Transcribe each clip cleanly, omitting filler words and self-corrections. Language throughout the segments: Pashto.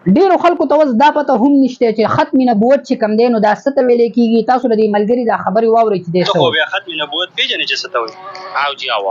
ډیرو خلکو ته اوس دا پته هم نشته چې ختم نبوت چې کم دی نو دا څه ته ویل کېږي. تاسو د دې ملګري دا خبرې واورئ چې دی څه خو بیا ختم نبوت پېژنې چې څه ته وایي؟ او جی او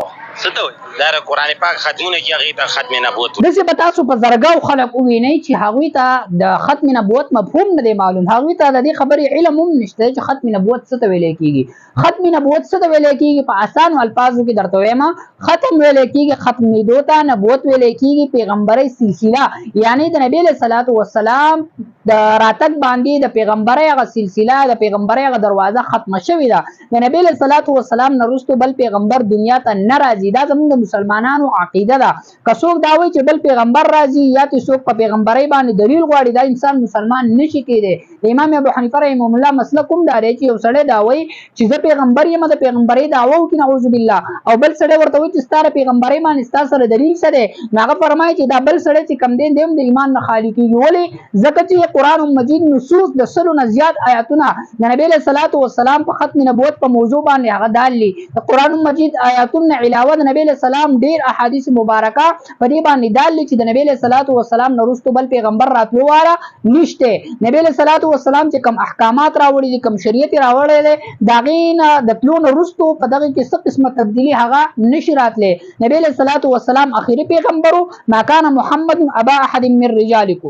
څه ته وایي؟ دا د قرآن پاک ختمونه چې هغې ته ختم نبوت وایي. داسې به تاسو په زرګاو خلک ووینئ چې هغوی ته د ختم نبوت مفهوم نه دی معلوم، هغوی ته د دې خبرې علم هم نشته چې ختم نبوت څه ته ویلی کېږي. ختم نبوت څه ته ویلی کېږي؟ په اسانو الفاظو کې درته وایم. ختم ویلی کېږي ختمېدو ته، نبوت ویلی کېږي پیغمبرۍ سلسله، یعنی د نبي علیه صلات وسلام د راتګ باندې د پیغمبرۍ هغه سلسله، د پیغمبرۍ هغه دروازه ختمه شوې ده. د نبي علیه صلات وسلام نه وروسته بل پیغمبر دنیا ته نه راځي. دا زموږ د مسلمانانو عقیده ده. که څوک دا وایي چې بل پیغمبر راځي یا چې څوک په پیغمبرۍ باندې دلیل غواړي، دا انسان مسلمان نشي کېدی. د امام ابو حنیفه رحمه الله مسلک هم دا دی چې یو سړی دا وایي چې زه پیغمبر یم، د پیغمبرۍ دعوه وکړي نعوذ بالله، او بل سړی ورته وایي چې ستا د پیغمبرۍ باندې ستا سره دلیل څه دی، نو هغه فرمایي چې دا بل سړی چې کم دی دی هم د ایمان نه خالي کېږي. ولې؟ ځکه چې قرآن مجید نصوص د سلو نه زیات آیاتونه د نبي علیه صلات وسلام په ختم نبوت په موضوع باندې هغه دالي. د قرآن مجید آیاتونه علاوه د نبی علیه السلام ډیر احادیث مبارکه په دې باندې دالي چې د نبی علیه صلات وسلام نه وروسته بل پیغمبر راتلو والا نشته. نبی علیه صلات وسلام چې کوم احکامات راوړي دي، کوم شریعت راوړی دی، د هغې نه د تلو نه وروسته په دغه کې څه قسمه تبدیلي هغه نشي راتلی. نبی علیه صلات وسلام اخري پیغمبر و. ما کان محمد ابا احد من رجالکم.